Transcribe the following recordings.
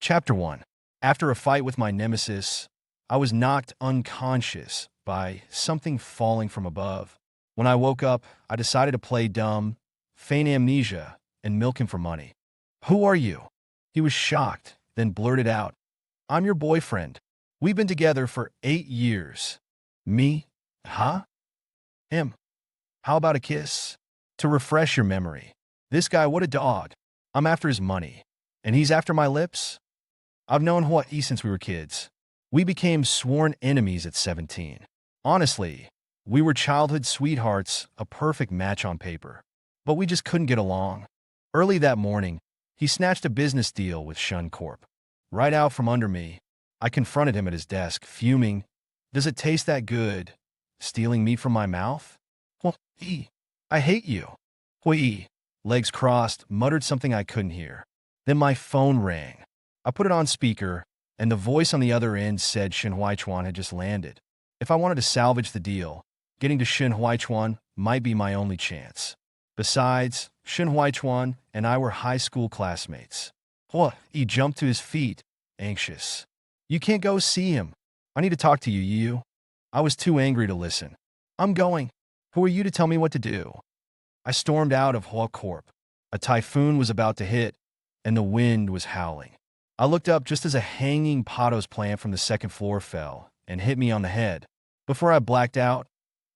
Chapter 1. After a fight with my nemesis, I was knocked unconscious by something falling from above. When I woke up, I decided to play dumb, feign amnesia, and milk him for money. "Who are you?" He was shocked, then blurted out, "I'm your boyfriend. We've been together for 8 years. Me? Huh? Him? How about a kiss? To refresh your memory. This guy, what a dog. I'm after his money. And he's after my lips? I've known Hawaii since we were kids. We became sworn enemies at 17. Honestly, we were childhood sweethearts, a perfect match on paper. But we just couldn't get along. Early that morning, he snatched a business deal with Shun Corp. Right out from under me, I confronted him at his desk, fuming. "Does it taste that good? Stealing meat from my mouth? Well, I hate you." Hui, legs crossed, muttered something I couldn't hear. Then my phone rang. I put it on speaker, and the voice on the other end said Shin Huaichuan had just landed. If I wanted to salvage the deal, getting to Shin Huaichuan might be my only chance. Besides, Shin Huaichuan and I were high school classmates. He jumped to his feet, anxious. "You can't go see him. I need to talk to you, Youyou." I was too angry to listen. "I'm going. Who are you to tell me what to do?" I stormed out of Hua Corp. A typhoon was about to hit, and the wind was howling. I looked up just as a hanging pothos plant from the second floor fell and hit me on the head. Before I blacked out,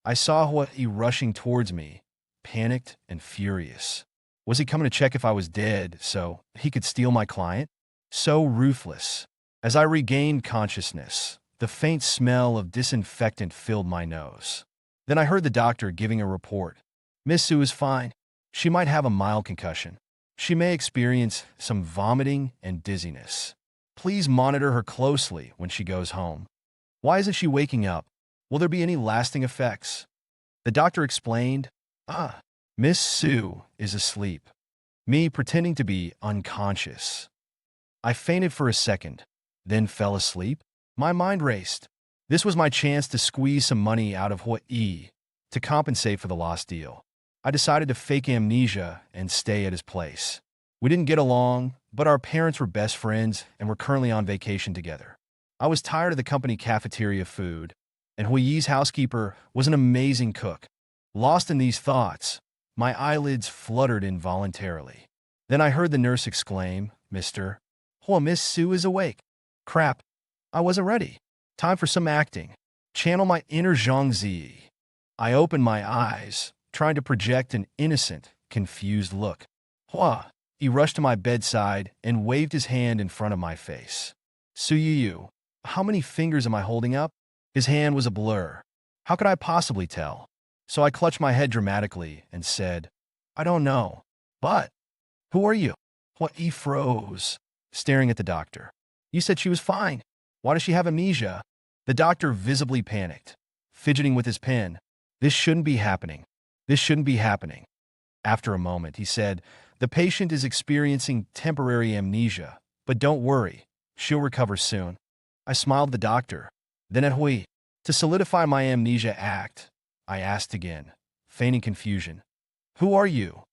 I saw Hawaii rushing towards me, panicked and furious. Was he coming to check if I was dead so he could steal my client? So ruthless. As I regained consciousness, the faint smell of disinfectant filled my nose. Then I heard the doctor giving a report. "Miss Sue is fine. She might have a mild concussion. She may experience some vomiting and dizziness. Please monitor her closely when she goes home." "Why isn't she waking up? Will there be any lasting effects?" The doctor explained. Miss Sue is asleep." Me pretending to be unconscious. I fainted for a second, then fell asleep. My mind raced. This was my chance to squeeze some money out of Hawaii to compensate for the lost deal. I decided to fake amnesia and stay at his place. We didn't get along, but our parents were best friends and were currently on vacation together. I was tired of the company cafeteria food, and Hui's housekeeper was an amazing cook. Lost in these thoughts, my eyelids fluttered involuntarily. Then I heard the nurse exclaim, "Mr. Miss Sue is awake." Crap, I wasn't ready. Time for some acting. Channel my inner Zhang Zi. I opened my eyes, trying to project an innocent, confused look. He rushed to my bedside and waved his hand in front of my face. "Xu Youyou, how many fingers am I holding up?" His hand was a blur. How could I possibly tell? So I clutched my head dramatically and said, "I don't know. But who are you?" He froze, staring at the doctor. "You said she was fine. Why does she have amnesia?" The doctor visibly panicked, fidgeting with his pen. "This shouldn't be happening. This shouldn't be happening." After a moment, he said, "The patient is experiencing temporary amnesia, but don't worry, she'll recover soon." I smiled at the doctor, then at Hui. To solidify my amnesia act, I asked again, feigning confusion, "Who are you?"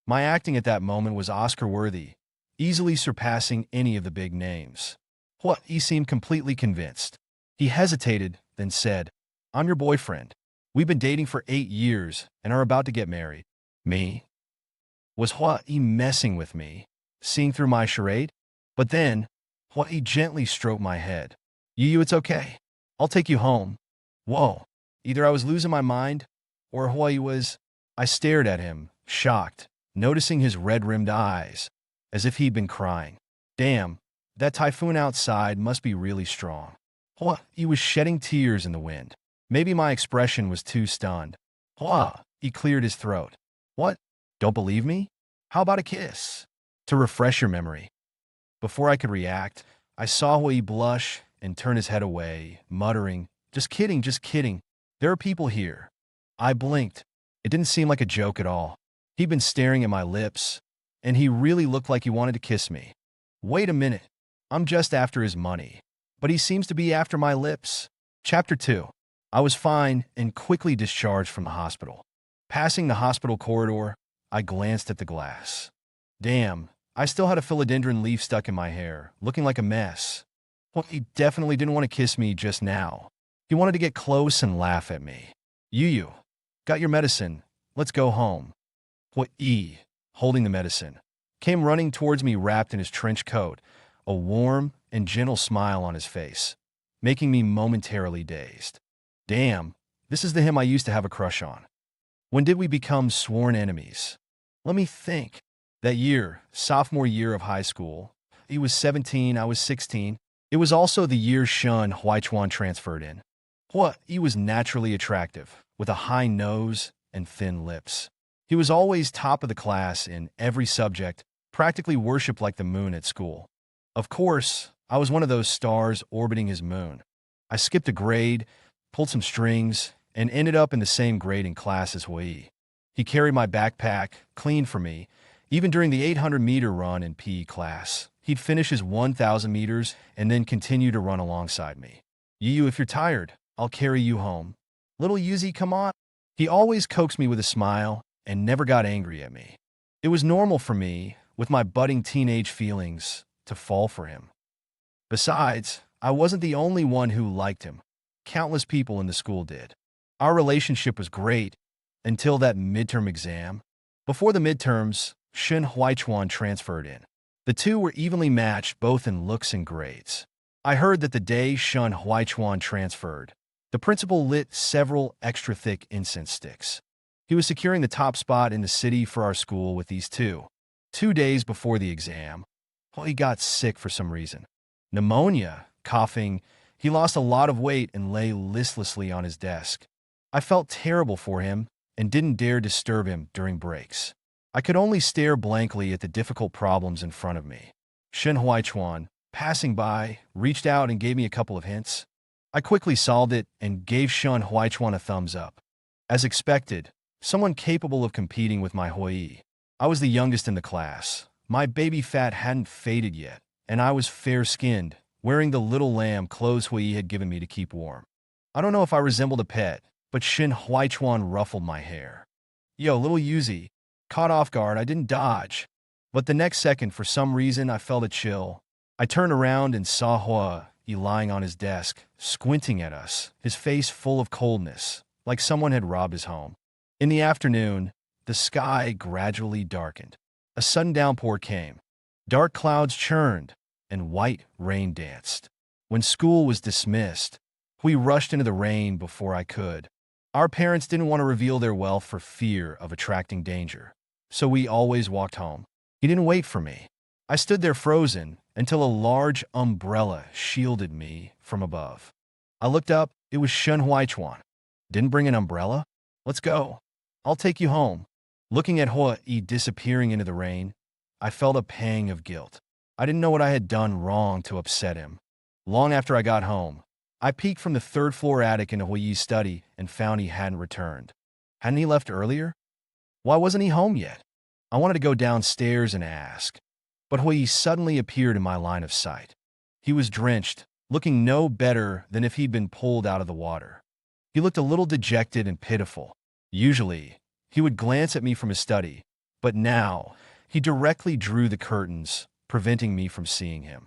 My acting at that moment was Oscar-worthy, easily surpassing any of the big names. He seemed completely convinced. He hesitated, then said, "I'm your boyfriend. We've been dating for 8 years and are about to get married." Me? Was Hawaii messing with me, seeing through my charade? But then, Hawaii gently stroked my head. "Youyou, it's okay. I'll take you home." Whoa. Either I was losing my mind, or Hawaii was. I stared at him, shocked, noticing his red-rimmed eyes, as if he'd been crying. Damn, that typhoon outside must be really strong. He was shedding tears in the wind. Maybe my expression was too stunned. He cleared his throat. "What? Don't believe me? How about a kiss? To refresh your memory." Before I could react, I saw Hui blush and turn his head away, muttering, just kidding. There are people here." I blinked. It didn't seem like a joke at all. He'd been staring at my lips, and he really looked like he wanted to kiss me. Wait a minute. I'm just after his money, but he seems to be after my lips. Chapter 2. I was fine and quickly discharged from the hospital. Passing the hospital corridor, I glanced at the glass. Damn, I still had a philodendron leaf stuck in my hair, looking like a mess. Well, he definitely didn't want to kiss me just now. He wanted to get close and laugh at me. Youyou, got your medicine. Let's go home. He, holding the medicine, came running towards me wrapped in his trench coat, a warm and gentle smile on his face, making me momentarily dazed. Damn, this is the him I used to have a crush on. When did we become sworn enemies? Let me think. That year, sophomore year of high school. He was 17, I was 16. It was also the year Xu Youyou transferred in. He was naturally attractive, with a high nose and thin lips. He was always top of the class in every subject, practically worshipped like the moon at school. Of course, I was one of those stars orbiting his moon. I skipped a grade, pulled some strings, and ended up in the same grade in class as Hui. He carried my backpack, cleaned for me. Even during the 800-meter run in PE class, he'd finish his 1,000 meters and then continue to run alongside me. Youyou, if you're tired, I'll carry you home. Little Yuzi, come on. He always coaxed me with a smile and never got angry at me. It was normal for me, with my budding teenage feelings, to fall for him. Besides, I wasn't the only one who liked him. Countless people in the school did. Our relationship was great until that midterm exam. Before the midterms, Xu Youyou transferred in. The two were evenly matched both in looks and grades. I heard that the day Xu Youyou transferred, the principal lit several extra thick incense sticks. He was securing the top spot in the city for our school with these two. 2 days before the exam, he got sick for some reason. Pneumonia, coughing, he lost a lot of weight and lay listlessly on his desk. I felt terrible for him and didn't dare disturb him during breaks. I could only stare blankly at the difficult problems in front of me. Xu Youyou, passing by, reached out and gave me a couple of hints. I quickly solved it and gave Xu Youyou a thumbs up. As expected, someone capable of competing with my Hui. I was the youngest in the class. My baby fat hadn't faded yet, and I was fair-skinned, wearing the little lamb clothes Hui had given me to keep warm. I don't know if I resembled a pet, but Xu Youyou ruffled my hair. Yo, little Yuzi. Caught off guard, I didn't dodge. But the next second, for some reason, I felt a chill. I turned around and saw Hui lying on his desk, squinting at us, his face full of coldness, like someone had robbed his home. In the afternoon, the sky gradually darkened. A sudden downpour came. Dark clouds churned, and white rain danced. When school was dismissed, we rushed into the rain before I could. Our parents didn't want to reveal their wealth for fear of attracting danger, so we always walked home. He didn't wait for me. I stood there frozen until a large umbrella shielded me from above. I looked up. It was Xu Youyou. Didn't bring an umbrella? Let's go. I'll take you home. Looking at Hui disappearing into the rain, I felt a pang of guilt. I didn't know what I had done wrong to upset him. Long after I got home, I peeked from the third-floor attic into Hui's study and found he hadn't returned. Hadn't he left earlier? Why wasn't he home yet? I wanted to go downstairs and ask, but Hui suddenly appeared in my line of sight. He was drenched, looking no better than if he'd been pulled out of the water. He looked a little dejected and pitiful. Usually, he would glance at me from his study, but now he directly drew the curtains, preventing me from seeing him.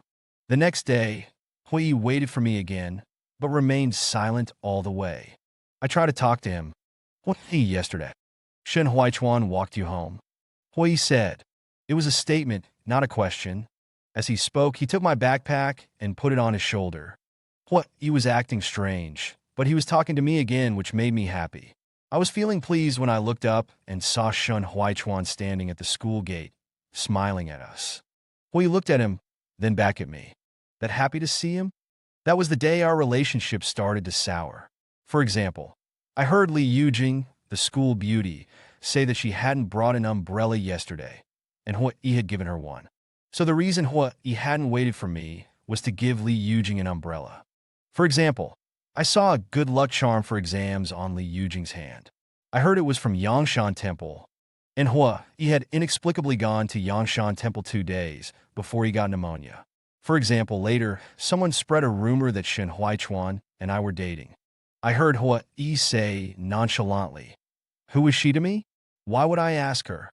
The next day, Hui waited for me again, but remained silent all the way. I tried to talk to him. What did he yesterday? Xu Youyou walked you home. Hui said. It was a statement, not a question. As he spoke, he took my backpack and put it on his shoulder. He was acting strange, but he was talking to me again, which made me happy. I was feeling pleased when I looked up and saw Xu Youyou standing at the school gate, smiling at us. Hui looked at him, then back at me. That happy to see him? That was the day our relationship started to sour. For example, I heard Li Yujing, the school beauty, say that she hadn't brought an umbrella yesterday, and Hui had given her one. So the reason Hui hadn't waited for me was to give Li Yujing an umbrella. For example, I saw a good luck charm for exams on Li Yujing's hand. I heard it was from Yangshan Temple, and Hui had inexplicably gone to Yangshan Temple 2 days before he got pneumonia. For example, later, someone spread a rumor that Xu Youyou and I were dating. I heard Hui say nonchalantly, "Who is she to me? Why would I ask her?"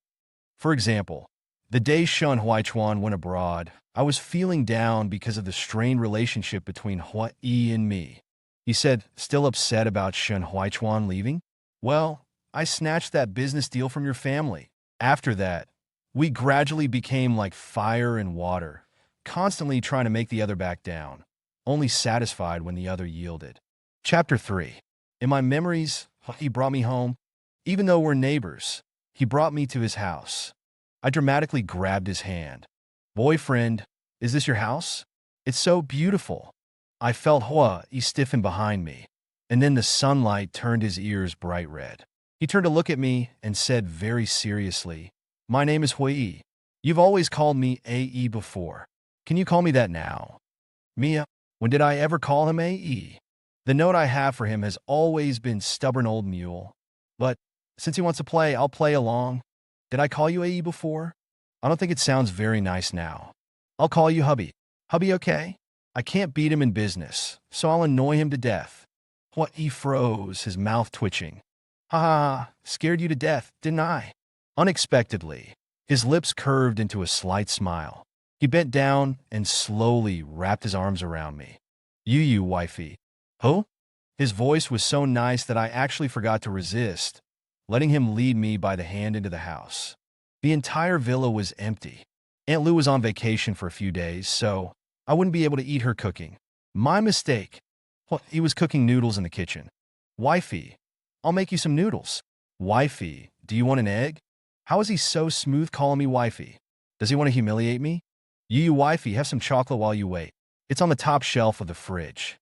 For example, The day Shun Huaichuan went abroad, I was feeling down because of the strained relationship between Yi and me. He said, still upset about Shun Huaichuan leaving? Well, I snatched that business deal from your family. After that, we gradually became like fire and water, constantly trying to make the other back down, only satisfied when the other yielded. Chapter 3. In my memories, he brought me home. Even though we're neighbors, he brought me to his house. I dramatically grabbed his hand. Boyfriend, is this your house? It's so beautiful. I felt He stiffen behind me, and then the sunlight turned his ears bright red. He turned to look at me and said very seriously, my name is Hui. You've always called me AE before. Can you call me that now? Mia, when did I ever call him AE? The note I have for him has always been stubborn old mule. But since he wants to play, I'll play along. Did I call you AE before? I don't think it sounds very nice now. I'll call you hubby. Hubby okay? I can't beat him in business, so I'll annoy him to death. He froze, his mouth twitching. Ha ha, scared you to death, didn't I? Unexpectedly, his lips curved into a slight smile. He bent down and slowly wrapped his arms around me. You, wifey. Who? His voice was so nice that I actually forgot to resist, letting him lead me by the hand into the house. The entire villa was empty. Aunt Lou was on vacation for a few days, so I wouldn't be able to eat her cooking. My mistake. He was cooking noodles in the kitchen. Wifey, I'll make you some noodles. Wifey, do you want an egg? How is he so smooth calling me wifey? Does he want to humiliate me? You, wifey, have some chocolate while you wait. It's on the top shelf of the fridge.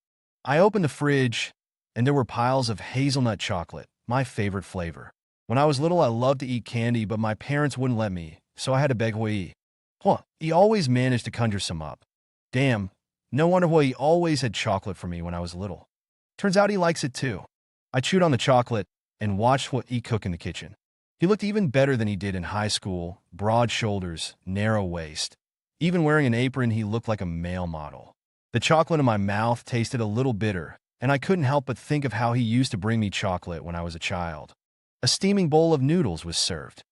I opened the fridge, and there were piles of hazelnut chocolate, my favorite flavor. When I was little, I loved to eat candy, but my parents wouldn't let me, so I had to beg Hui. He always managed to conjure some up. Damn, no wonder Hui always had chocolate for me when I was little. Turns out he likes it too. I chewed on the chocolate and watched Hui cook in the kitchen. He looked even better than he did in high school, broad shoulders, narrow waist. Even wearing an apron, he looked like a male model. The chocolate in my mouth tasted a little bitter, and I couldn't help but think of how he used to bring me chocolate when I was a child. A steaming bowl of noodles was served.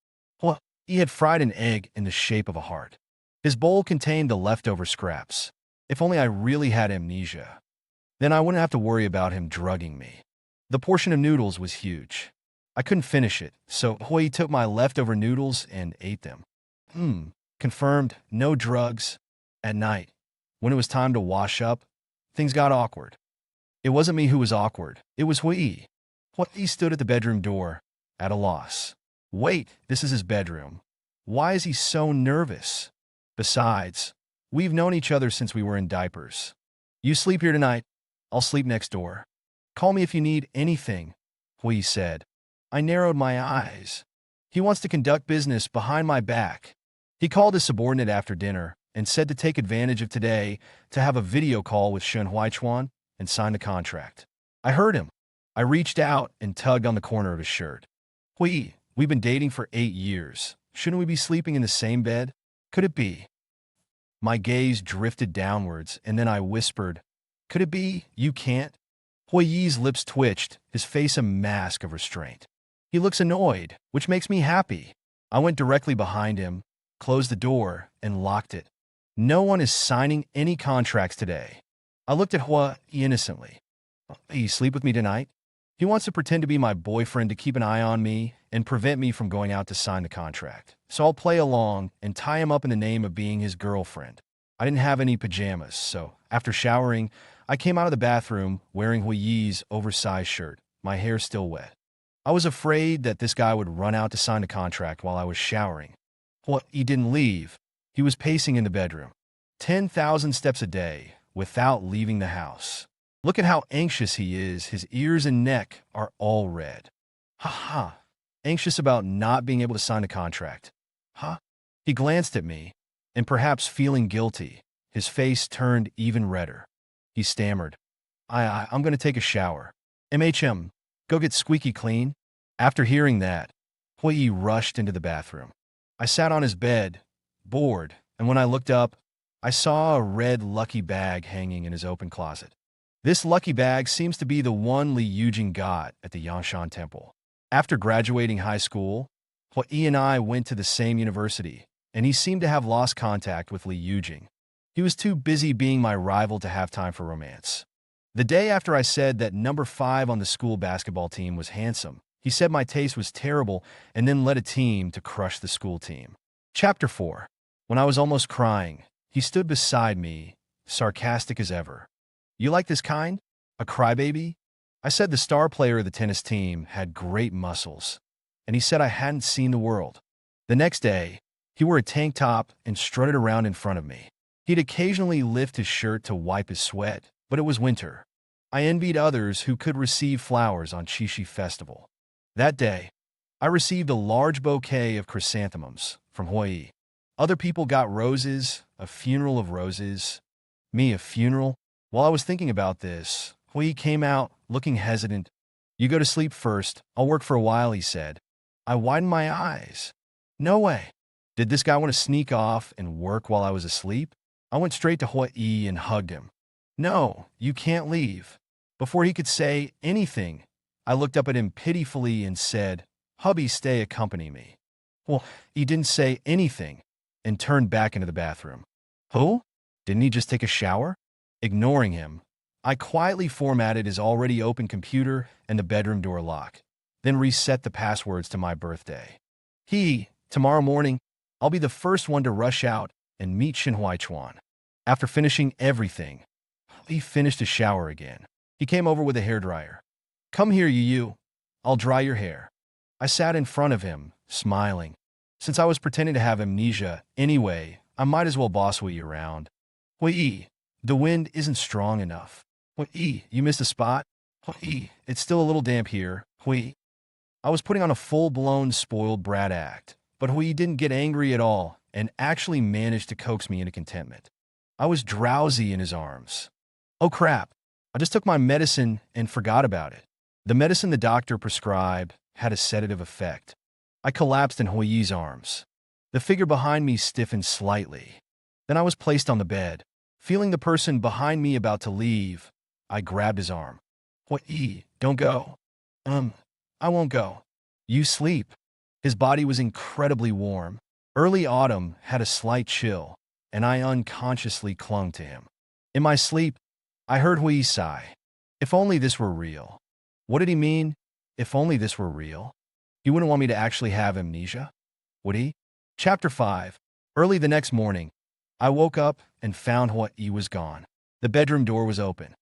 He had fried an egg in the shape of a heart. His bowl contained the leftover scraps. If only I really had amnesia. Then I wouldn't have to worry about him drugging me. The portion of noodles was huge. I couldn't finish it, so Hui took my leftover noodles and ate them. Confirmed, no drugs. At night, when it was time to wash up, things got awkward. It wasn't me who was awkward, it was Hui. Hui stood at the bedroom door, at a loss. Wait, this is his bedroom. Why is he so nervous? Besides, we've known each other since we were in diapers. You sleep here tonight, I'll sleep next door. Call me if you need anything, Hui said. I narrowed my eyes. He wants to conduct business behind my back. He called his subordinate after dinner and said to take advantage of today to have a video call with Shun Huaichuan and sign the contract. I heard him. I reached out and tugged on the corner of his shirt. Hui, we've been dating for 8 years. Shouldn't we be sleeping in the same bed? Could it be? My gaze drifted downwards, and then I whispered, could it be you can't? Hui's lips twitched, his face a mask of restraint. He looks annoyed, which makes me happy. I went directly behind him, closed the door, and locked it. No one is signing any contracts today. I looked at Hui innocently. You sleep with me tonight? He wants to pretend to be my boyfriend to keep an eye on me and prevent me from going out to sign the contract. So I'll play along and tie him up in the name of being his girlfriend. I didn't have any pajamas, so after showering, I came out of the bathroom wearing Hui's oversized shirt, my hair still wet. I was afraid that this guy would run out to sign the contract while I was showering. He didn't leave. He was pacing in the bedroom. 10,000 steps a day without leaving the house. Look at how anxious he is. His ears and neck are all red. Ha. Anxious about not being able to sign a contract. He glanced at me, and perhaps feeling guilty, his face turned even redder. He stammered, I'm going to take a shower. Go get squeaky clean. After hearing that, Hui rushed into the bathroom. I sat on his bed, bored, and when I looked up, I saw a red lucky bag hanging in his open closet. This lucky bag seems to be the one Li Yujing got at the Yangshan Temple. After graduating high school, Hui and I went to the same university, and he seemed to have lost contact with Li Yujing. He was too busy being my rival to have time for romance. The day after I said that number 5 on the school basketball team was handsome, he said my taste was terrible and then led a team to crush the school team. Chapter 4. When I was almost crying, he stood beside me, sarcastic as ever. You like this kind? A crybaby? I said the star player of the tennis team had great muscles, and he said I hadn't seen the world. The next day, he wore a tank top and strutted around in front of me. He'd occasionally lift his shirt to wipe his sweat, but it was winter. I envied others who could receive flowers on Qixi Festival. That day, I received a large bouquet of chrysanthemums from Huayi. Other people got roses, a funeral of roses. Me, a funeral? While I was thinking about this, Huayi came out, looking hesitant. You go to sleep first. I'll work for a while, he said. I widened my eyes. No way. Did this guy want to sneak off and work while I was asleep? I went straight to Huayi and hugged him. No, you can't leave. Before he could say anything, I looked up at him pitifully and said, Hubby, stay, accompany me. Well, he didn't say anything and turned back into the bathroom. Who? Didn't he just take a shower? Ignoring him, I quietly formatted his already open computer and the bedroom door lock, then reset the passwords to my birthday. Tomorrow morning, I'll be the first one to rush out and meet Shin Huaichuan. After finishing everything, he finished his shower again. He came over with a hairdryer. Come here, Youyou. I'll dry your hair. I sat in front of him, smiling. Since I was pretending to have amnesia anyway, I might as well boss Huayi around. Huayi, the wind isn't strong enough. Huayi, you missed a spot? Huayi, it's still a little damp here. Huayi. I was putting on a full-blown spoiled brat act, but Huayi didn't get angry at all and actually managed to coax me into contentment. I was drowsy in his arms. Oh crap, I just took my medicine and forgot about it. The medicine the doctor prescribed had a sedative effect. I collapsed in Huayi's arms. The figure behind me stiffened slightly. Then I was placed on the bed. Feeling the person behind me about to leave, I grabbed his arm. Huayi, don't go. I won't go. You sleep. His body was incredibly warm. Early autumn had a slight chill, and I unconsciously clung to him. In my sleep, I heard Huayi sigh. If only this were real. What did he mean? If only this were real? He wouldn't want me to actually have amnesia? Would he? Chapter 5. Early the next morning, I woke up and found Huayi was gone. The bedroom door was open.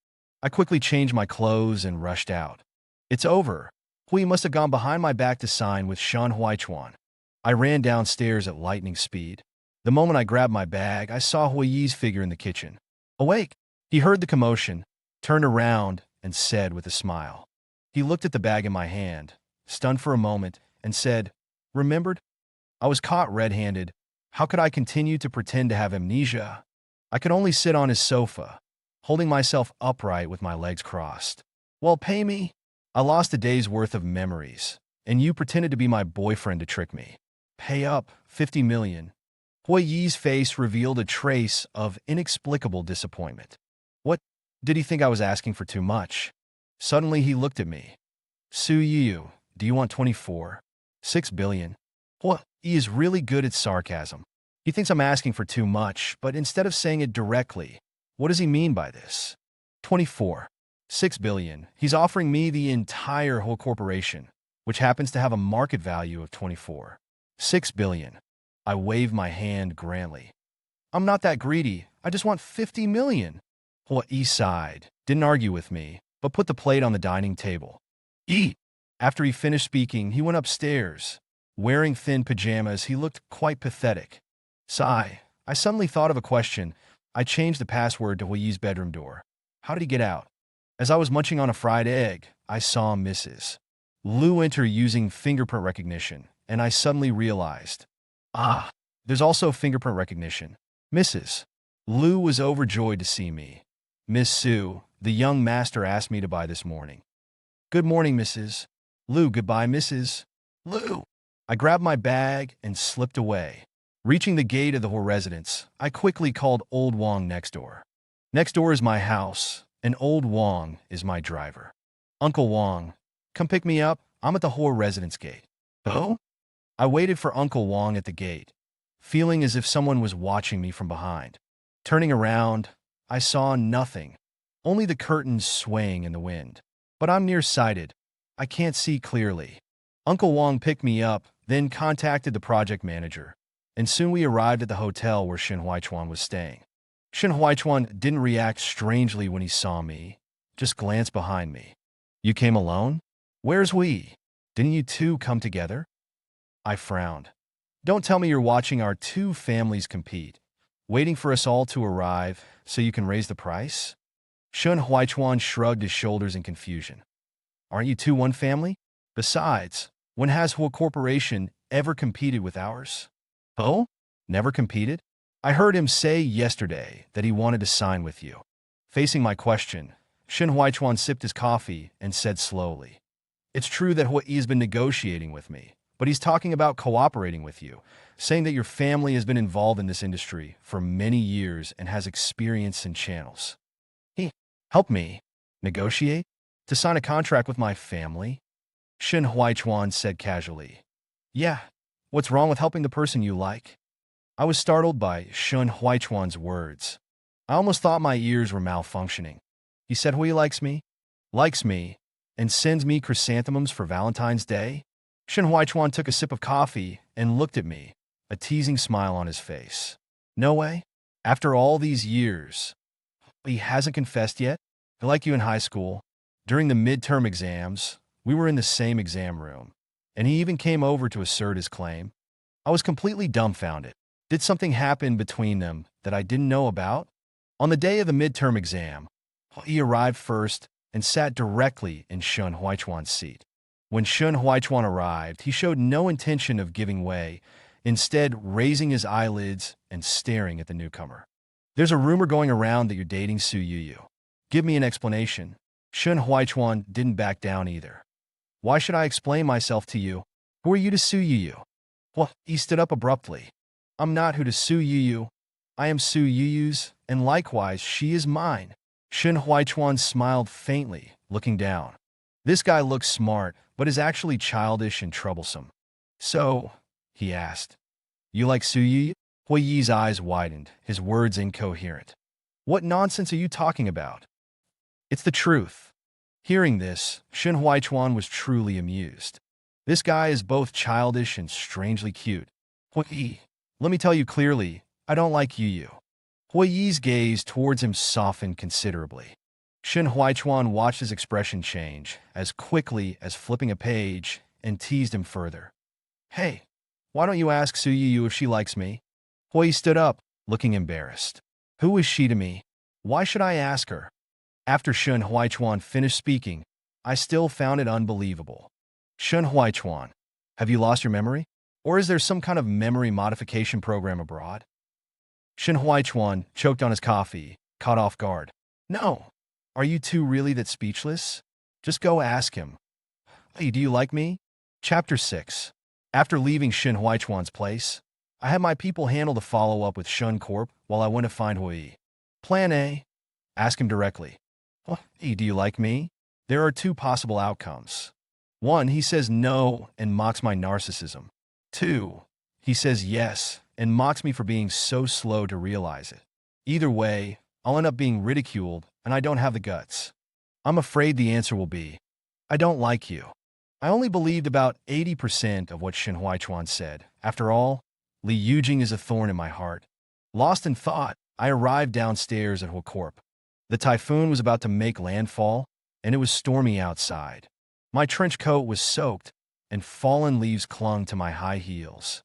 I quickly changed my clothes and rushed out. It's over. Huayi must have gone behind my back to sign with Shan Huaichuan. I ran downstairs at lightning speed. The moment I grabbed my bag, I saw Huayi's figure in the kitchen. Awake! He heard the commotion, turned around, and said with a smile. He looked at the bag in my hand, stunned for a moment, and said, Remembered? I was caught red-handed. How could I continue to pretend to have amnesia? I could only sit on his sofa, holding myself upright with my legs crossed. Well, pay me. I lost a day's worth of memories, and you pretended to be my boyfriend to trick me. Pay up, 50 million. Huayi's face revealed a trace of inexplicable disappointment. What? Did he think I was asking for too much? Suddenly he looked at me. Xu Youyou, do you want 24? 6 billion? What? He is really good at sarcasm. He thinks I'm asking for too much, but instead of saying it directly, what does he mean by this? 24. 6 billion. He's offering me the entire whole corporation, which happens to have a market value of 24. 6 billion. I waved my hand grandly. I'm not that greedy. I just want 50 million. Huayi sighed, didn't argue with me, but put the plate on the dining table. Eat. After he finished speaking, he went upstairs. Wearing thin pajamas, he looked quite pathetic. Sigh. I suddenly thought of a question. I changed the password to Huayi's bedroom door. How did he get out? As I was munching on a fried egg, I saw Mrs. Lu enter using fingerprint recognition, and I suddenly realized, there's also fingerprint recognition. Mrs. Lu was overjoyed to see me. Miss Su, the young master asked me to buy this morning. Good morning, Mrs. Lu. Goodbye, Mrs. Lu. I grabbed my bag and slipped away. Reaching the gate of the whole residence, I quickly called Old Wong next door. Next door is my house, and Old Wong is my driver. Uncle Wong, come pick me up. I'm at the whole residence gate. Oh? I waited for Uncle Wong at the gate. feeling as if someone was watching me from behind. Turning around, I saw nothing, only the curtains swaying in the wind. But I'm nearsighted. I can't see clearly. Uncle Wong picked me up, then contacted the project manager, and soon we arrived at the hotel where Shen Huaichuan was staying. Shen Huaichuan didn't react strangely when he saw me, just glanced behind me. You came alone? Where's we? Didn't you two come together? I frowned. Don't tell me you're watching our two families compete, waiting for us all to arrive so you can raise the price? Shen Huaichuan shrugged his shoulders in confusion. Aren't you two one family? Besides, when has Hua Corporation ever competed with ours? Oh? Never competed? I heard him say yesterday that he wanted to sign with you. Facing my question, Shen Huaichuan sipped his coffee and said slowly, It's true that Hua has been negotiating with me, but he's talking about cooperating with you, saying that your family has been involved in this industry for many years and has experience in channels. He helped me negotiate to sign a contract with my family? Shen Huaichuan said casually. Yeah, what's wrong with helping the person you like? I was startled by Shen Huaichuan's words. I almost thought my ears were malfunctioning. He said Hui likes me, and sends me chrysanthemums for Valentine's Day? Shen Huaichuan took a sip of coffee and looked at me, a teasing smile on his face. No way. After all these years, he hasn't confessed yet? Like you in high school, during the midterm exams, we were in the same exam room, and he even came over to assert his claim. I was completely dumbfounded. Did something happen between them that I didn't know about? On the day of the midterm exam, he arrived first and sat directly in Shen Huaichuan's seat. When Shen Huaichuan arrived, he showed no intention of giving way, instead raising his eyelids and staring at the newcomer. There's a rumor going around that you're dating Xu Youyou. Give me an explanation. Shen Huaichuan didn't back down either. Why should I explain myself to you? Who are you to Xu Youyou? Well, he stood up abruptly. I'm not who to Xu Youyou. I am Xu Youyou's, and likewise she is mine. Shen Huaichuan smiled faintly, looking down. This guy looks smart, but is actually childish and troublesome. So, he asked, you like Xu Youyou? Hui Yi's eyes widened, his words incoherent. What nonsense are you talking about? It's the truth. Hearing this, Shen Huaichuan was truly amused. This guy is both childish and strangely cute. Hui Yi, let me tell you clearly, I don't like Youyou. Hui Yi's gaze towards him softened considerably. Shen Huaichuan watched his expression change as quickly as flipping a page and teased him further. Hey, why don't you ask Xu Youyou if she likes me? Hui stood up, looking embarrassed. Who is she to me? Why should I ask her? After Shen Huaichuan finished speaking, I still found it unbelievable. Shen Huaichuan, have you lost your memory? Or is there some kind of memory modification program abroad? Shen Huaichuan choked on his coffee, caught off guard. No. Are you two really that speechless? Just go ask him. Hey, do you like me? Chapter 6. After leaving Shen Huaichuan's place, I had my people handle the follow-up with Shen Corp while I went to find Hui. Plan A. Ask him directly. Hey, do you like me? There are two possible outcomes. 1, he says no and mocks my narcissism. 2, he says yes and mocks me for being so slow to realize it. Either way, I'll end up being ridiculed, and I don't have the guts. I'm afraid the answer will be, I don't like you. I only believed about 80% of what Shen Huaichuan said. After all, Li Yujing is a thorn in my heart. Lost in thought, I arrived downstairs at Huacorp. The typhoon was about to make landfall, and it was stormy outside. My trench coat was soaked, and fallen leaves clung to my high heels.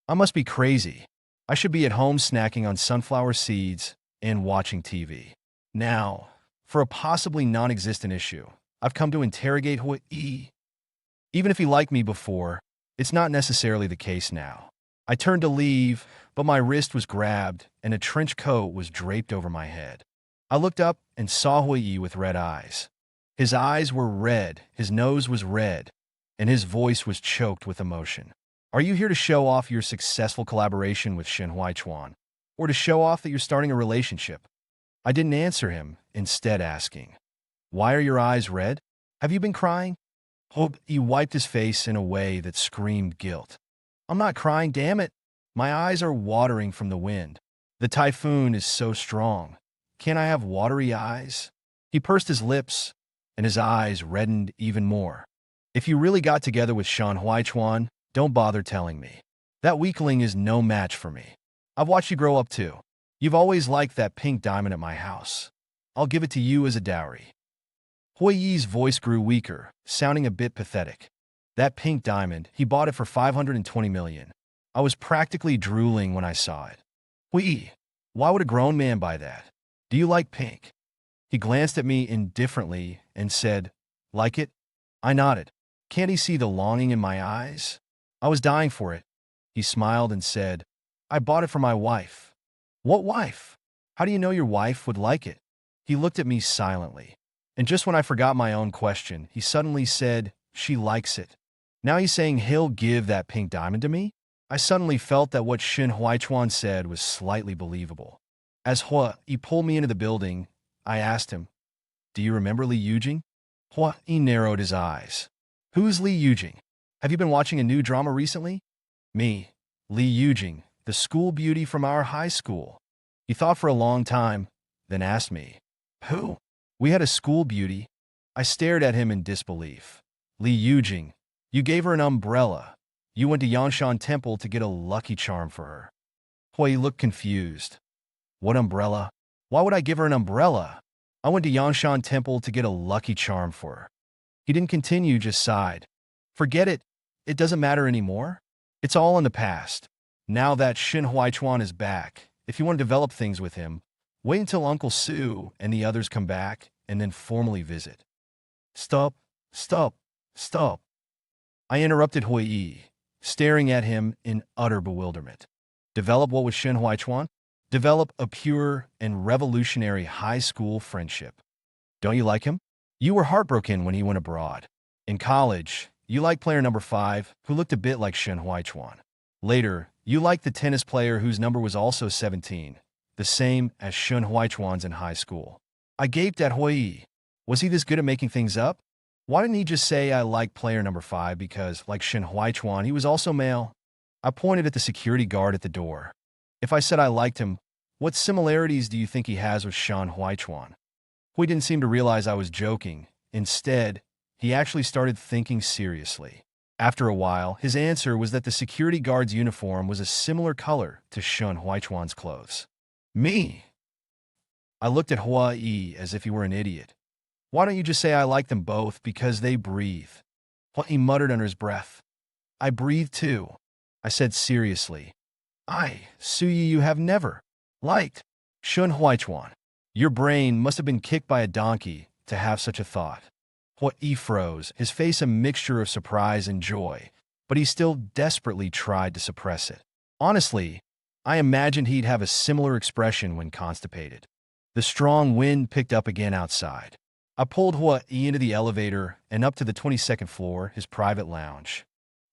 I must be crazy. I should be at home snacking on sunflower seeds and watching TV. Now, for a possibly non-existent issue, I've come to interrogate Hui. Even if he liked me before, it's not necessarily the case now. I turned to leave, but my wrist was grabbed and a trench coat was draped over my head. I looked up and saw Hui with red eyes. His eyes were red, his nose was red, and his voice was choked with emotion. Are you here to show off your successful collaboration with Shen Huaichuan, or to show off that you're starting a relationship? I didn't answer him, instead asking, why are your eyes red? Have you been crying? He wiped his face in a way that screamed guilt. I'm not crying, damn it. My eyes are watering from the wind. The typhoon is so strong. Can't I have watery eyes? He pursed his lips, and his eyes reddened even more. If you really got together with Shan Huaichuan, don't bother telling me. That weakling is no match for me. I've watched you grow up too. You've always liked that pink diamond at my house. I'll give it to you as a dowry. Hui Yi's voice grew weaker, sounding a bit pathetic. That pink diamond, he bought it for 520 million. I was practically drooling when I saw it. Hui Yi, why would a grown man buy that? Do you like pink? He glanced at me indifferently and said, like it? I nodded. Can't he see the longing in my eyes? I was dying for it. He smiled and said, I bought it for my wife. What wife? How do you know your wife would like it? He looked at me silently. And just when I forgot my own question, he suddenly said, she likes it. Now he's saying he'll give that pink diamond to me? I suddenly felt that what Shin Huaichuan said was slightly believable. As he pulled me into the building, I asked him, do you remember Li Yujing? He narrowed his eyes. Who's Li Yujing? Have you been watching a new drama recently? Me, Li Yujing, the school beauty from our high school. He thought for a long time, then asked me, who? We had a school beauty. I stared at him in disbelief. Li Yujing, you gave her an umbrella. You went to Yanshan Temple to get a lucky charm for her. Hui looked confused. What umbrella? Why would I give her an umbrella? I went to Yanshan Temple to get a lucky charm for her. He didn't continue, just sighed. Forget it. It doesn't matter anymore. It's all in the past. Now that Shin Huaichuan is back, if you want to develop things with him, wait until Uncle Su and the others come back and then formally visit. Stop, stop, stop. I interrupted Hui Yi, staring at him in utter bewilderment. Develop what was Shin Huaichuan? Develop a pure and revolutionary high school friendship. Don't you like him? You were heartbroken when he went abroad. In college, you liked player number 5, who looked a bit like Shin Huaichuan. Later, you liked the tennis player whose number was also 17, the same as Shin Huaichuan's in high school. I gaped at Hui Yi. Was he this good at making things up? Why didn't he just say I like player number 5 because, like Shin Huaichuan, he was also male? I pointed at the security guard at the door. If I said I liked him, what similarities do you think he has with Shan Huaichuan? Hui didn't seem to realize I was joking. Instead, he actually started thinking seriously. After a while, his answer was that the security guard's uniform was a similar color to Shan Huaichuan's clothes. Me? I looked at Hui Yi as if he were an idiot. Why don't you just say I like them both because they breathe? He muttered under his breath. I breathe too. I said seriously. Xu Youyou, have never liked Shan Huaichuan. Your brain must have been kicked by a donkey to have such a thought. Hui froze, his face a mixture of surprise and joy, but he still desperately tried to suppress it. Honestly, I imagined he'd have a similar expression when constipated. The strong wind picked up again outside. I pulled Hui into the elevator and up to the 22nd floor, his private lounge.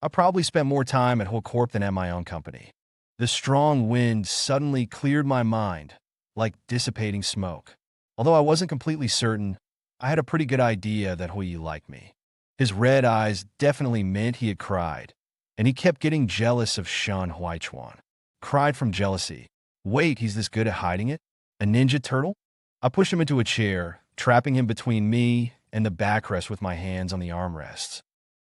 I probably spent more time at Hui Corp than at my own company. The strong wind suddenly cleared my mind, like dissipating smoke. Although I wasn't completely certain, I had a pretty good idea that Hui liked me. His red eyes definitely meant he had cried, and he kept getting jealous of Shan Huaichuan. Cried from jealousy. Wait, he's this good at hiding it? A ninja turtle? I pushed him into a chair, trapping him between me and the backrest with my hands on the armrests.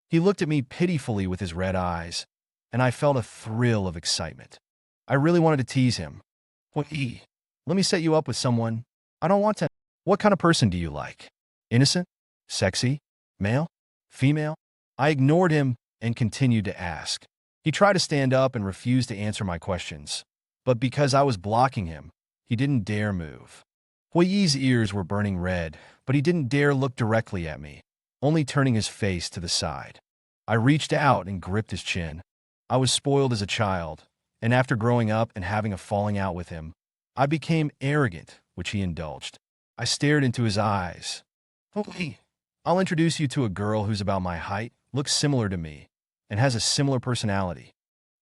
He looked at me pitifully with his red eyes, and I felt a thrill of excitement. I really wanted to tease him. Hui, let me set you up with someone. I don't want to. What kind of person do you like? Innocent? Sexy? Male? Female? I ignored him and continued to ask. He tried to stand up and refused to answer my questions, but because I was blocking him, he didn't dare move. Hui Yi's ears were burning red, but he didn't dare look directly at me, only turning his face to the side. I reached out and gripped his chin. I was spoiled as a child, and after growing up and having a falling out with him, I became arrogant, which he indulged. I stared into his eyes. Hui, I'll introduce you to a girl who's about my height, looks similar to me, and has a similar personality.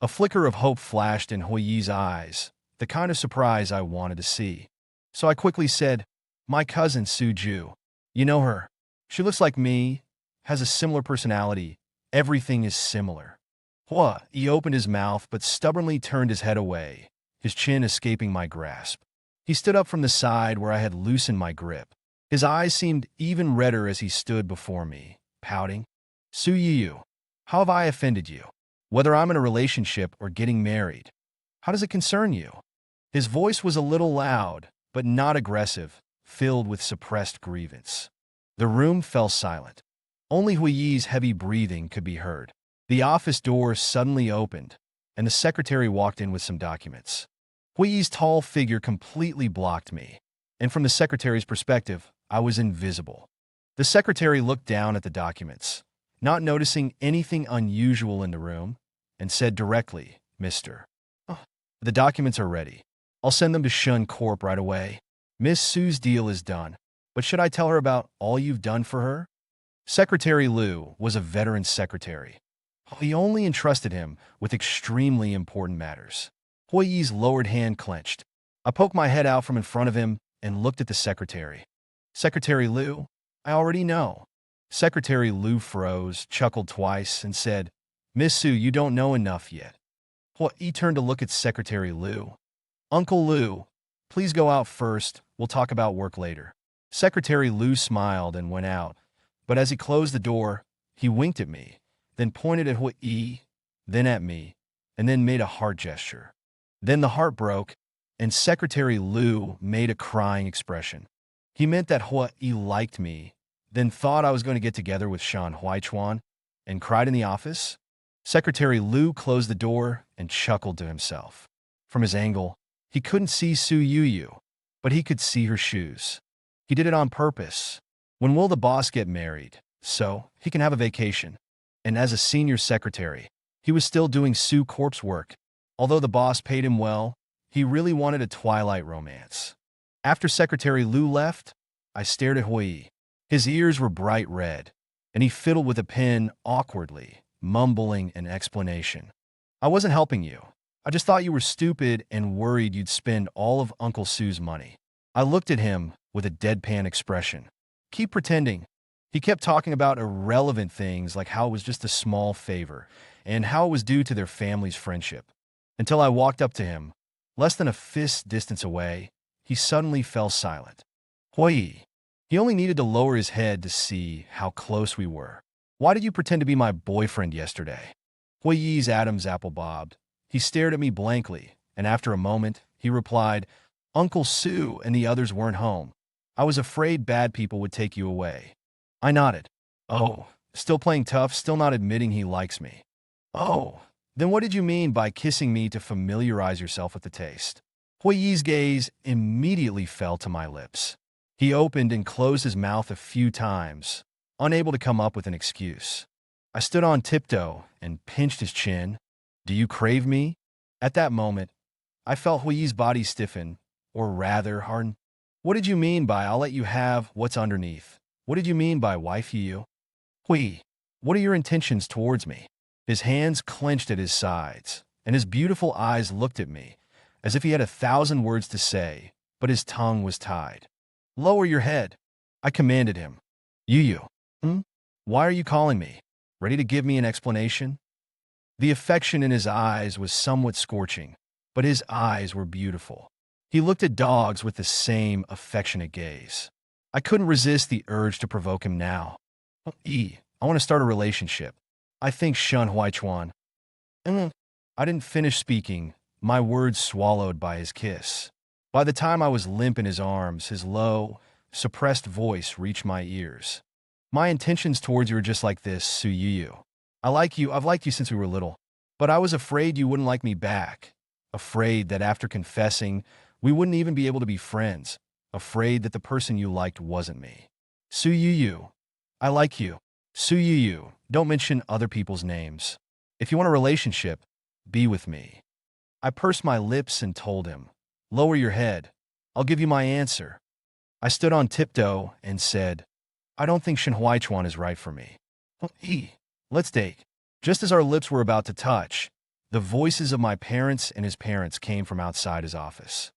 A flicker of hope flashed in Hui Yi's eyes, the kind of surprise I wanted to see. So I quickly said, my cousin Su Ju. You know her. She looks like me, has a similar personality. Everything is similar. Hua, he opened his mouth but stubbornly turned his head away, his chin escaping my grasp. He stood up from the side where I had loosened my grip. His eyes seemed even redder as he stood before me, pouting. Xu Youyou, how have I offended you? Whether I'm in a relationship or getting married, how does it concern you? His voice was a little loud, but not aggressive, filled with suppressed grievance. The room fell silent. Only Huiyi's heavy breathing could be heard. The office door suddenly opened, and the secretary walked in with some documents. Huiyi's tall figure completely blocked me, and from the secretary's perspective, I was invisible. The secretary looked down at the documents, not noticing anything unusual in the room, and said directly, Mr. "Oh, the documents are ready. I'll send them to Shun Corp right away. Miss Sue's deal is done, but should I tell her about all you've done for her?" Secretary Liu was a veteran secretary. He only entrusted him with extremely important matters. Huiyi's lowered hand clenched. I poked my head out from in front of him and looked at the secretary. Secretary Liu, I already know. Secretary Liu froze, chuckled twice, and said, Miss Sue, you don't know enough yet. He turned to look at Secretary Liu. Uncle Liu, please go out first. We'll talk about work later. Secretary Liu smiled and went out, but as he closed the door, he winked at me, then pointed at Huiyi, then at me, and then made a heart gesture. Then the heart broke, and Secretary Liu made a crying expression. He meant that Huiyi liked me, then thought I was going to get together with Shan Huaichuan, and cried in the office? Secretary Liu closed the door and chuckled to himself. From his angle, he couldn't see Xu Youyou, but he could see her shoes. He did it on purpose. When will the boss get married? So he can have a vacation. And as a senior secretary, he was still doing Sue Corp's work. Although the boss paid him well, he really wanted a twilight romance. After Secretary Liu left, I stared at Huiyi. His ears were bright red, and he fiddled with a pen awkwardly, mumbling an explanation. I wasn't helping you. I just thought you were stupid and worried you'd spend all of Uncle Sue's money. I looked at him with a deadpan expression. Keep pretending. He kept talking about irrelevant things like how it was just a small favor and how it was due to their family's friendship. Until I walked up to him. Less than a fist's distance away, he suddenly fell silent. Huiyi. He only needed to lower his head to see how close we were. Why did you pretend to be my boyfriend yesterday? Huiyi's Adam's apple bobbed. He stared at me blankly, and after a moment, he replied, Uncle Sue and the others weren't home. I was afraid bad people would take you away. I nodded. Oh, still playing tough, still not admitting he likes me. Oh, then what did you mean by kissing me to familiarize yourself with the taste? Huiyi's gaze immediately fell to my lips. He opened and closed his mouth a few times, unable to come up with an excuse. I stood on tiptoe and pinched his chin. Do you crave me? At that moment, I felt Huiyi's body stiffen, or rather harden. What did you mean by I'll let you have what's underneath? What did you mean by wife you? Huiyi, what are your intentions towards me? His hands clenched at his sides, and his beautiful eyes looked at me, as if he had 1,000 words to say, but his tongue was tied. Lower your head, I commanded him. Youyou, why are you calling me? Ready to give me an explanation? The affection in his eyes was somewhat scorching, but his eyes were beautiful. He looked at dogs with the same affectionate gaze. I couldn't resist the urge to provoke him now. I want to start a relationship. I think Shun Huaichuan. I didn't finish speaking, my words swallowed by his kiss. By the time I was limp in his arms, his low, suppressed voice reached my ears. My intentions towards you are just like this, Xu Youyou. I like you, I've liked you since we were little. But I was afraid you wouldn't like me back. Afraid that after confessing, we wouldn't even be able to be friends. Afraid that the person you liked wasn't me. Xu Youyou, I like you. Xu Youyou, don't mention other people's names. If you want a relationship, be with me. I pursed my lips and told him, lower your head. I'll give you my answer. I stood on tiptoe and said, I don't think Shan Huaichuan is right for me. Let's date. Just as our lips were about to touch, the voices of my parents and his parents came from outside his office.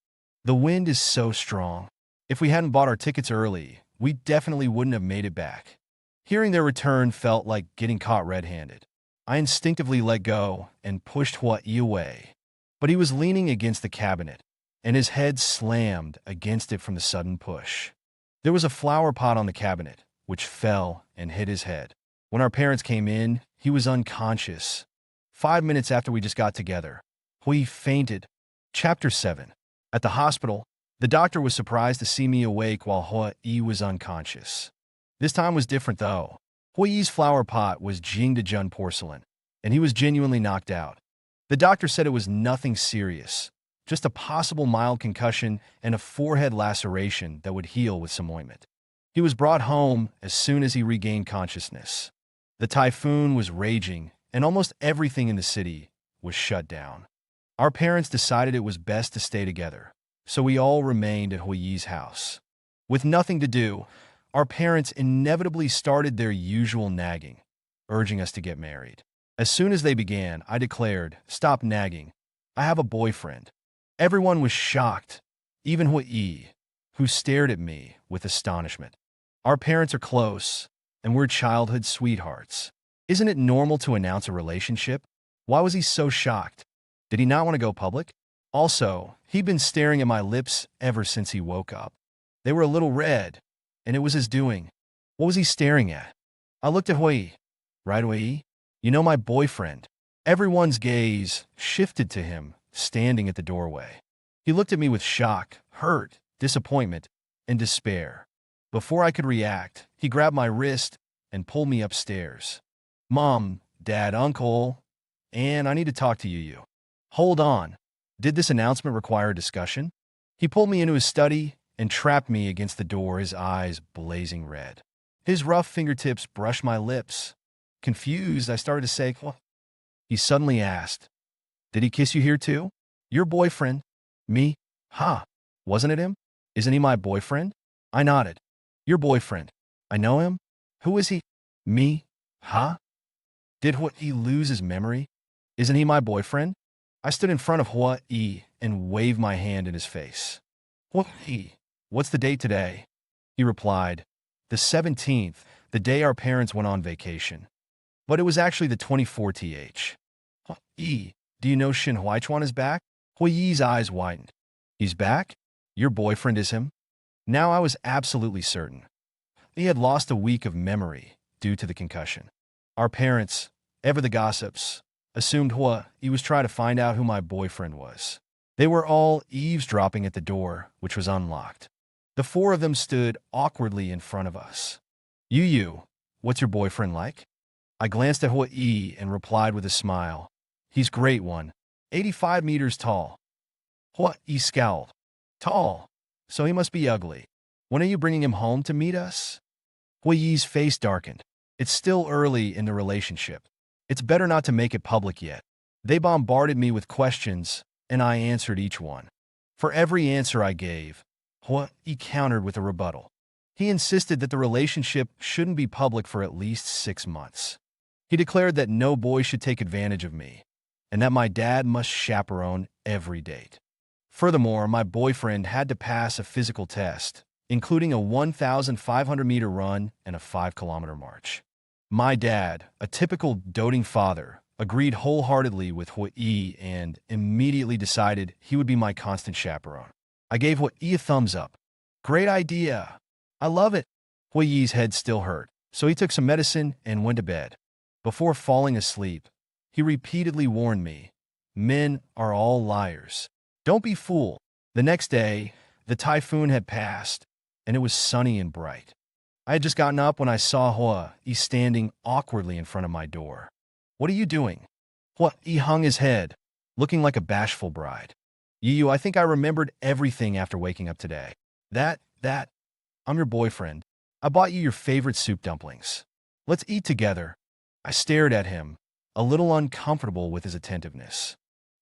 The wind is so strong. If we hadn't bought our tickets early, we definitely wouldn't have made it back. Hearing their return felt like getting caught red-handed. I instinctively let go and pushed Huayi away. But he was leaning against the cabinet, and his head slammed against it from the sudden push. There was a flower pot on the cabinet, which fell and hit his head. When our parents came in, he was unconscious. 5 minutes after we just got together, Hui fainted. Chapter 7. At the hospital, the doctor was surprised to see me awake while Huayi was unconscious. This time was different, though. Huiyi's flower pot was Jingdezhen porcelain, and he was genuinely knocked out. The doctor said it was nothing serious, just a possible mild concussion and a forehead laceration that would heal with some ointment. He was brought home as soon as he regained consciousness. The typhoon was raging, and almost everything in the city was shut down. Our parents decided it was best to stay together, so we all remained at Huiyi's house. With nothing to do, our parents inevitably started their usual nagging, urging us to get married. As soon as they began, I declared, "Stop nagging. I have a boyfriend." Everyone was shocked, even Huiyi, who stared at me with astonishment. Our parents are close, and we're childhood sweethearts. Isn't it normal to announce a relationship? Why was he so shocked? Did he not want to go public? Also, he'd been staring at my lips ever since he woke up. They were a little red, and it was his doing. What was he staring at? I looked at Huiyi. Right, Huiyi? You know, my boyfriend. Everyone's gaze shifted to him, standing at the doorway. He looked at me with shock, hurt, disappointment, and despair. Before I could react, he grabbed my wrist and pulled me upstairs. Mom, Dad, Uncle, and I need to talk to you. Hold on. Did this announcement require a discussion? He pulled me into his study and trapped me against the door, his eyes blazing red. His rough fingertips brushed my lips. Confused, I started to say, "What?" He suddenly asked, "Did he kiss you here too?" "Your boyfriend." "Me? Huh? Wasn't it him? Isn't he my boyfriend?" I nodded. "Your boyfriend. I know him? Who is he?" "Me? Huh? Did Huayi lose his memory? Isn't he my boyfriend?" I stood in front of Huayi and waved my hand in his face. "Huayi, what's the date today?" He replied, "The 17th, the day our parents went on vacation." But it was actually the 24th. "Huayi, do you know Shin Huaichuan is back?" Huiyi's eyes widened. "He's back? Your boyfriend is him?" Now I was absolutely certain. He had lost a week of memory due to the concussion. Our parents, ever the gossips, assumed he was trying to find out who my boyfriend was. They were all eavesdropping at the door, which was unlocked. The four of them stood awkwardly in front of us. "Youyou, what's your boyfriend like?" I glanced at Huayi and replied with a smile. "He's great one, 85 meters tall." Huayi scowled. "Tall? So he must be ugly. When are you bringing him home to meet us?" Huiyi's face darkened. "It's still early in the relationship. It's better not to make it public yet." They bombarded me with questions, and I answered each one. For every answer I gave, Huayi countered with a rebuttal. He insisted that the relationship shouldn't be public for at least 6 months. He declared that no boy should take advantage of me, and that my dad must chaperone every date. Furthermore, my boyfriend had to pass a physical test, including a 1,500-meter run and a 5-kilometer march. My dad, a typical doting father, agreed wholeheartedly with Huayi and immediately decided he would be my constant chaperone. I gave Huayi a thumbs up. "Great idea. I love it." Huayi's head still hurt, so he took some medicine and went to bed. Before falling asleep, he repeatedly warned me, "Men are all liars. Don't be fooled." The next day, the typhoon had passed, and it was sunny and bright. I had just gotten up when I saw Huayi standing awkwardly in front of my door. "What are you doing?" Huayi hung his head, looking like a bashful bride. "Youyou, I think I remembered everything after waking up today. I'm your boyfriend. I bought you your favorite soup dumplings. Let's eat together." I stared at him, a little uncomfortable with his attentiveness.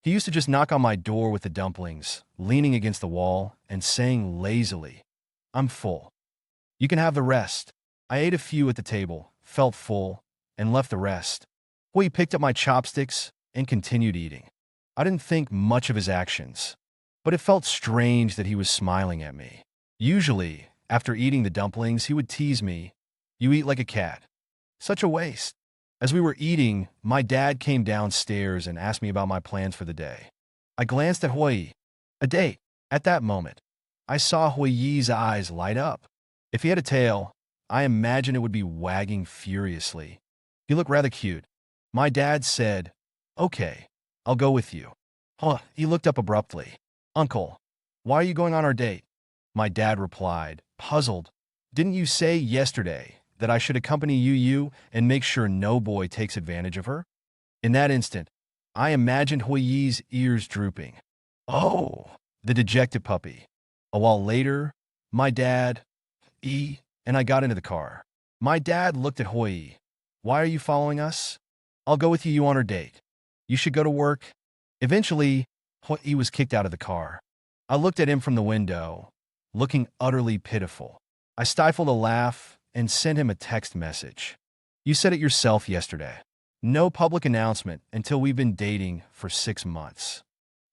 He used to just knock on my door with the dumplings, leaning against the wall and saying lazily, "I'm full. You can have the rest." I ate a few at the table, felt full, and left the rest. He picked up my chopsticks and continued eating. I didn't think much of his actions, but it felt strange that he was smiling at me. Usually, after eating the dumplings, he would tease me, "You eat like a cat. Such a waste." As we were eating, my dad came downstairs and asked me about my plans for the day. I glanced at Huiyi. A date. At that moment, I saw Huiyi's eyes light up. If he had a tail, I imagine it would be wagging furiously. He looked rather cute. My dad said, "Okay, I'll go with you." Huh, he looked up abruptly. "Uncle, why are you going on our date?" My dad replied, puzzled. "Didn't you say yesterday that I should accompany you and make sure no boy takes advantage of her?" In that instant, I imagined Huiyi's ears drooping. Oh, the dejected puppy. A while later, my dad, and I got into the car. My dad looked at Huiyi. "Why are you following us?" "I'll go with you on our date." "You should go to work." Eventually, Huiyi was kicked out of the car. I looked at him from the window, looking utterly pitiful. I stifled a laugh and sent him a text message. "You said it yourself yesterday. No public announcement until we've been dating for 6 months."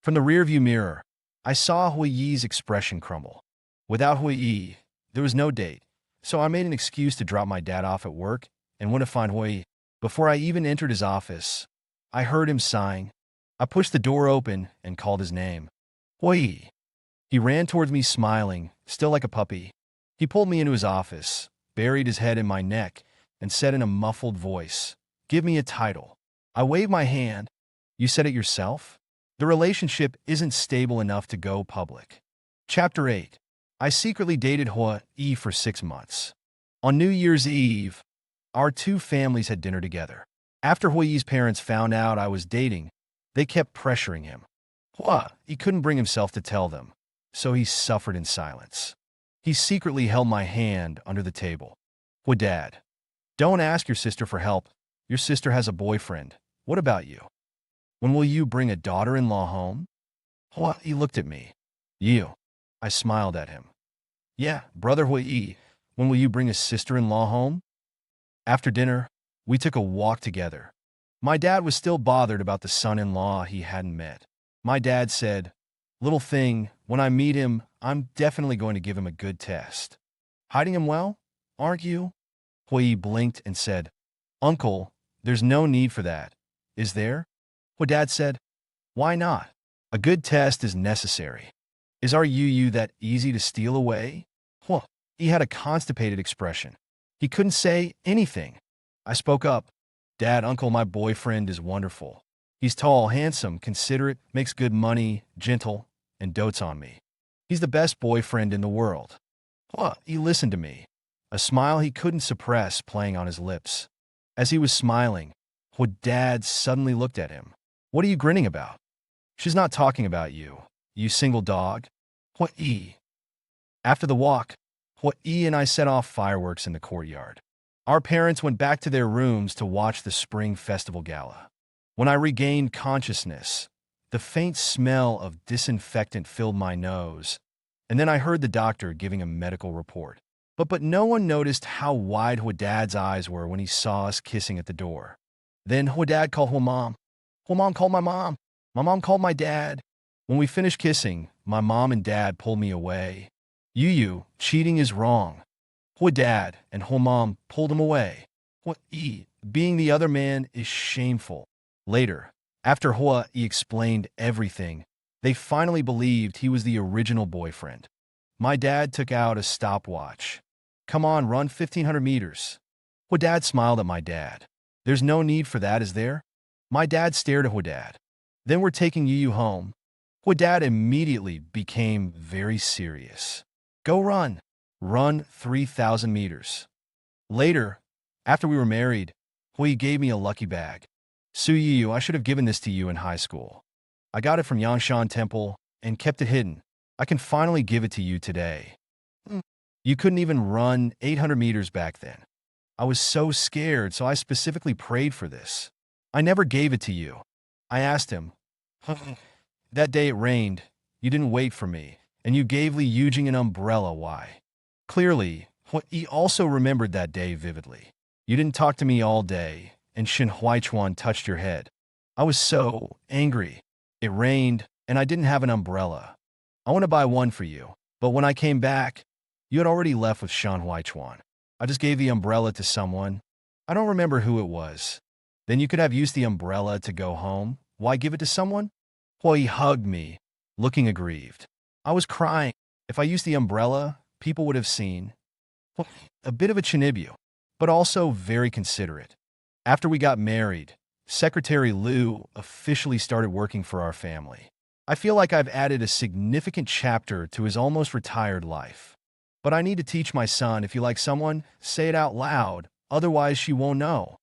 From the rearview mirror, I saw Huiyi's expression crumble. Without Huiyi, there was no date, so I made an excuse to drop my dad off at work and went to find Huiyi. Before I even entered his office, I heard him sighing. I pushed the door open and called his name. "Huiyi." He ran towards me smiling, still like a puppy. He pulled me into his office, buried his head in my neck, and said in a muffled voice, "Give me a title." I waved my hand. "You said it yourself. The relationship isn't stable enough to go public." Chapter 8. I secretly dated Huiyi for 6 months. On New Year's Eve, our two families had dinner together. After Huiyi's parents found out I was dating, they kept pressuring him. He couldn't bring himself to tell them, so he suffered in silence. He secretly held my hand under the table. "Dad, don't ask your sister for help. Your sister has a boyfriend. What about you? When will you bring a daughter-in-law home?" He looked at me. "You." I smiled at him. "Yeah, brother Huiyi, when will you bring a sister-in-law home?" After dinner, we took a walk together. My dad was still bothered about the son-in-law he hadn't met. My dad said, "Little thing, when I meet him, I'm definitely going to give him a good test." "Hiding him well, aren't you?" Huiyi blinked and said, "Uncle, there's no need for that, is there?" Dad said, "Why not? A good test is necessary. Is our Youyou that easy to steal away?" He had a constipated expression. He couldn't say anything. I spoke up. "Dad, uncle, my boyfriend is wonderful. He's tall, handsome, considerate, makes good money, gentle, and dotes on me. He's the best boyfriend in the world." He listened to me, a smile he couldn't suppress playing on his lips. As he was smiling, Dad suddenly looked at him. "What are you grinning about?" "She's not talking about you, you single dog." After the walk, and I set off fireworks in the courtyard. Our parents went back to their rooms to watch the spring festival gala. When I regained consciousness, the faint smell of disinfectant filled my nose, and then I heard the doctor giving a medical report. But no one noticed how wide Dad's eyes were when he saw us kissing at the door. Then Dad called Mom. Mom called my mom. My mom called my dad. When we finished kissing, my mom and dad pulled me away. "Youyou, cheating is wrong." Dad and Mom pulled him away. Being the other man is shameful. Later, after He explained everything, they finally believed he was the original boyfriend. My dad took out a stopwatch. "Come on, run 1,500 meters." Dad smiled at my dad. "There's no need for that, is there?" My dad stared at Dad. "Then we're taking Youyou home." Dad immediately became very serious. "Go run. Run 3,000 meters. Later, after we were married, He gave me a lucky bag. "Xu Youyou, I should have given this to you in high school. I got it from Yangshan Temple and kept it hidden. I can finally give it to you today." You couldn't even run 800 meters back then. I was so scared, so I specifically prayed for this. I never gave it to you. I asked him. That day it rained. You didn't wait for me, and you gave Li Yujing an umbrella. Why? Clearly, he also remembered that day vividly. You didn't talk to me all day, and Shin Huaichuan touched your head. I was so angry. It rained, and I didn't have an umbrella. I want to buy one for you, but when I came back, you had already left with Shan Huaichuan. I just gave the umbrella to someone. I don't remember who it was. Then you could have used the umbrella to go home. Why give it to someone? Well, he hugged me, looking aggrieved. I was crying. If I used the umbrella, people would have seen. Well, a bit of a chinibyu, but also very considerate. After we got married, Secretary Liu officially started working for our family. I feel like I've added a significant chapter to his almost retired life. But I need to teach my son, if you like someone, say it out loud, otherwise she won't know.